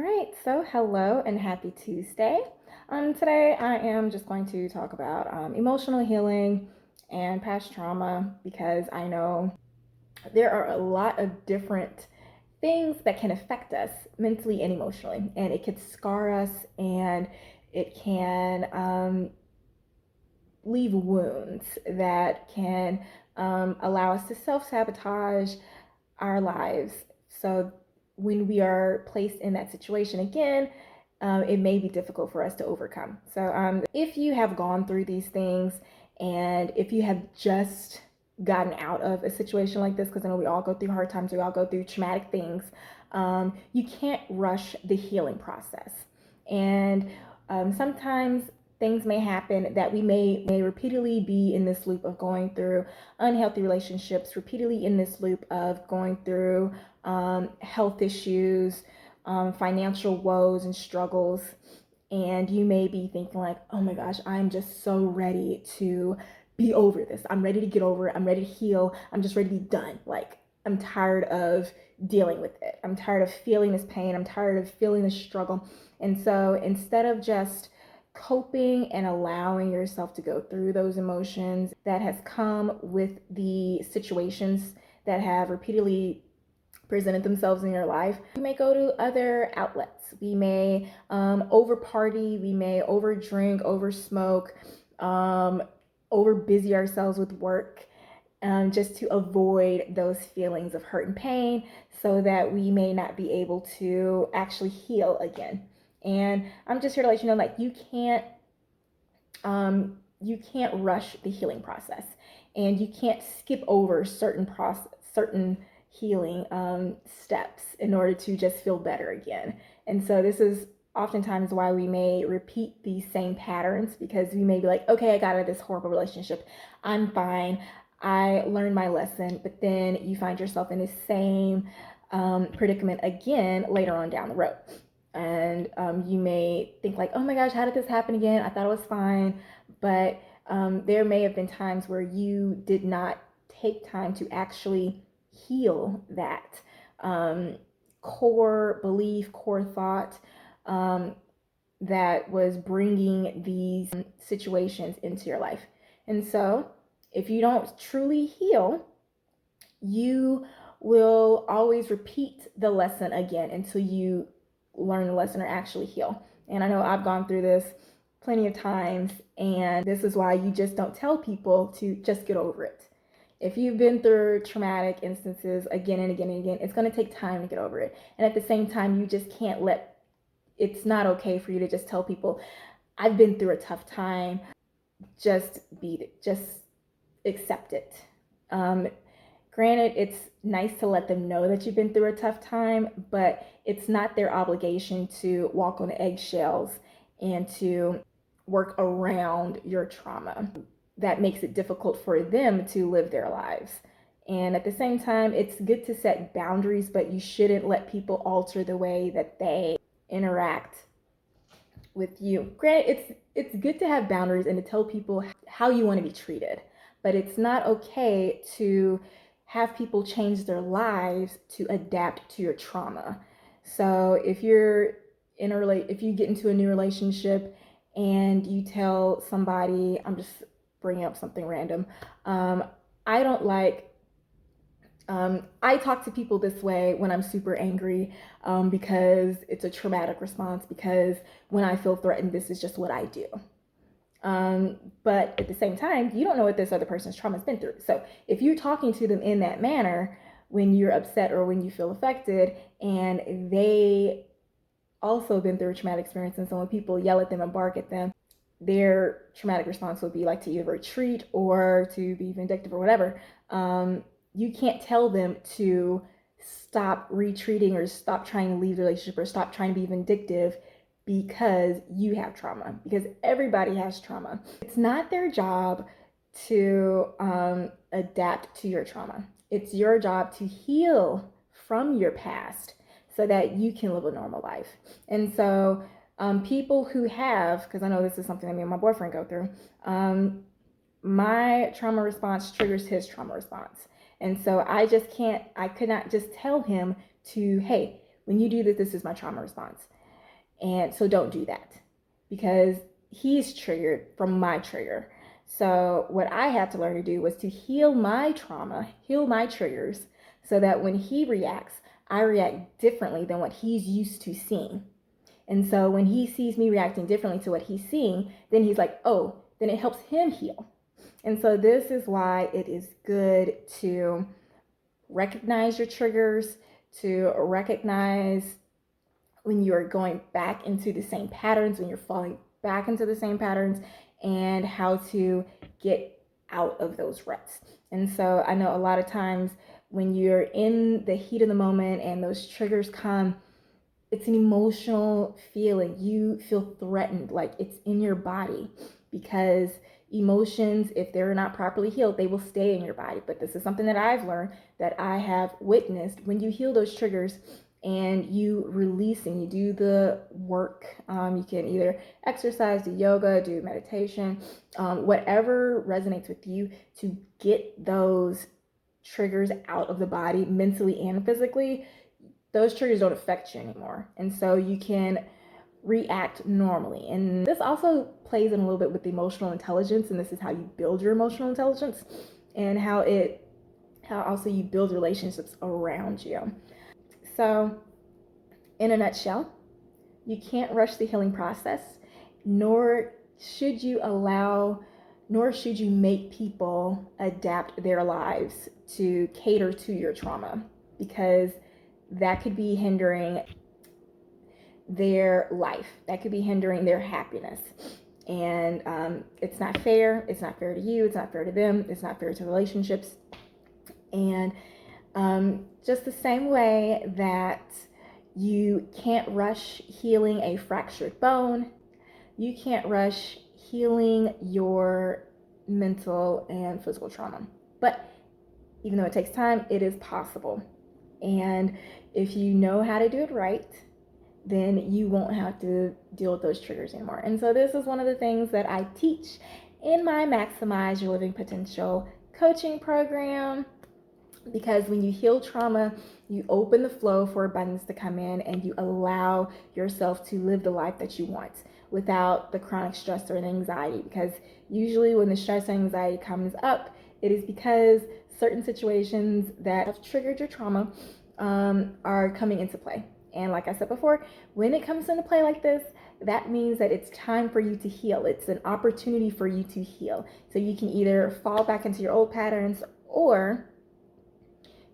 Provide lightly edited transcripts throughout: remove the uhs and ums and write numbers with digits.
right, so hello and happy Tuesday. Today I am just going to talk about emotional healing and past trauma because I know there are a lot of different things that can affect us mentally and emotionally, and it could scar us and it can leave wounds that can allow us to self sabotage our lives. So when we are placed in that situation again, it may be difficult for us to overcome. So if you have gone through these things and if you have just gotten out of a situation like this, because I know we all go through hard times, we all go through traumatic things, you can't rush the healing process. And sometimes things may happen that we may repeatedly be in this loop of going through unhealthy relationships, repeatedly in this loop of going through health issues, financial woes and struggles. And you may be thinking like, oh my gosh, I'm just so ready to be over this. I'm ready to get over it. I'm ready to heal. I'm just ready to be done. Like, I'm tired of dealing with it. I'm tired of feeling this pain. I'm tired of feeling this struggle. And so instead of just coping and allowing yourself to go through those emotions that has come with the situations that have repeatedly presented themselves in your life, we may go to other outlets. We may over party, we may over drink, over smoke, over busy ourselves with work, just to avoid those feelings of hurt and pain so that we may not be able to actually heal again. And I'm just here to let you know, like, you can't rush the healing process, and you can't skip over certain healing steps in order to just feel better again. And so this is oftentimes why we may repeat these same patterns, because we may be like, okay, I got out of this horrible relationship, I'm fine, I learned my lesson, but then you find yourself in the same predicament again later on down the road. And you may think like, oh my gosh, how did this happen again? I thought it was fine. But there may have been times where you did not take time to actually heal that core belief, core thought that was bringing these situations into your life. And so if you don't truly heal, you will always repeat the lesson again until you learn the lesson or actually heal. And I know I've gone through this plenty of times, and this is why you just don't tell people to just get over it. If you've been through traumatic instances again and again and again, it's going to take time to get over it. And at the same time, you just can't it's not okay for you to just tell people, I've been through a tough time, just beat it, just accept it. Granted, it's nice to let them know that you've been through a tough time, but it's not their obligation to walk on eggshells and to work around your trauma. That makes it difficult for them to live their lives. And at the same time, it's good to set boundaries, but you shouldn't let people alter the way that they interact with you. Granted, it's good to have boundaries and to tell people how you want to be treated, but it's not okay to have people change their lives to adapt to your trauma. So if you get into a new relationship and you tell somebody, I'm just bringing up something random, I don't like I talk to people this way when I'm super angry, because it's a traumatic response, because when I feel threatened, this is just what I do. But at the same time, you don't know what this other person's trauma's been through. So if you're talking to them in that manner when you're upset or when you feel affected, and they also been through a traumatic experience, and so when people yell at them and bark at them, their traumatic response would be like to either retreat or to be vindictive or whatever. You can't tell them to stop retreating or stop trying to leave the relationship or stop trying to be vindictive because you have trauma, because everybody has trauma. It's not their job to adapt to your trauma. It's your job to heal from your past so that you can live a normal life. And so people who have, because I know this is something that me and my boyfriend go through, my trauma response triggers his trauma response. And so I could not just tell him to, hey, when you do this, this is my trauma response. And so don't do that, because he's triggered from my trigger. So what I had to learn to do was to heal my trauma, heal my triggers, so that when he reacts, I react differently than what he's used to seeing. And so when he sees me reacting differently to what he's seeing, then he's like, oh, then it helps him heal. And so this is why it is good to recognize your triggers, to recognize when you're going back into the same patterns, when you're falling back into the same patterns, and how to get out of those ruts. And so I know a lot of times when you're in the heat of the moment and those triggers come, it's an emotional feeling. You feel threatened, like it's in your body, because emotions, if they're not properly healed, they will stay in your body. But this is something that I've learned, that I have witnessed. When you heal those triggers and you release and you do the work, you can either exercise, do yoga, do meditation, whatever resonates with you, to get those triggers out of the body, mentally and physically. Those triggers don't affect you anymore. And so you can react normally. And this also plays in a little bit with emotional intelligence, and this is how you build your emotional intelligence, and how also you build relationships around you. So in a nutshell, you can't rush the healing process, nor should you make people adapt their lives to cater to your trauma, because that could be hindering their life. That could be hindering their happiness. And it's not fair. It's not fair to you. It's not fair to them. It's not fair to relationships. And just the same way that you can't rush healing a fractured bone, you can't rush healing your mental and physical trauma. But even though it takes time, it is possible. And if you know how to do it right, then you won't have to deal with those triggers anymore. And so this is one of the things that I teach in my Maximize Your Living Potential coaching program, because when you heal trauma, you open the flow for abundance to come in, and you allow yourself to live the life that you want without the chronic stress or the anxiety. Because usually when the stress and anxiety comes up, it is because certain situations that have triggered your trauma are coming into play. And like I said before, when it comes into play like this, that means that it's time for you to heal. It's an opportunity for you to heal. So you can either fall back into your old patterns, or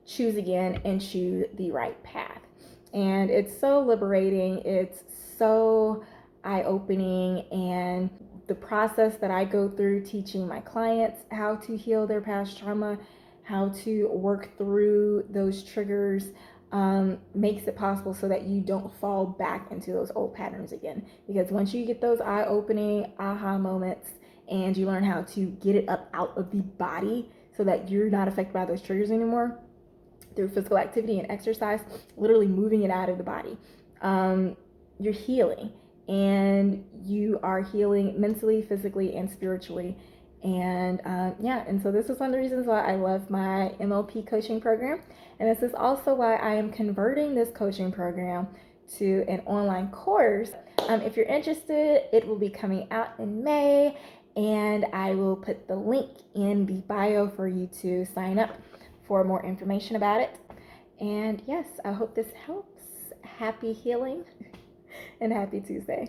choose again and choose the right path. And it's so liberating. It's so eye-opening. And the process that I go through teaching my clients how to heal their past trauma, how to work through those triggers, makes it possible so that you don't fall back into those old patterns again. Because once you get those eye-opening aha moments, and you learn how to get it up out of the body so that you're not affected by those triggers anymore, through physical activity and exercise, literally moving it out of the body, you're healing. And you are healing mentally, physically, and spiritually. And and so this is one of the reasons why I love my MLP coaching program. And this is also why I am converting this coaching program to an online course. If you're interested, it will be coming out in May, and I will put the link in the bio for you to sign up for more information about it. And yes, I hope this helps. Happy healing and happy Tuesday.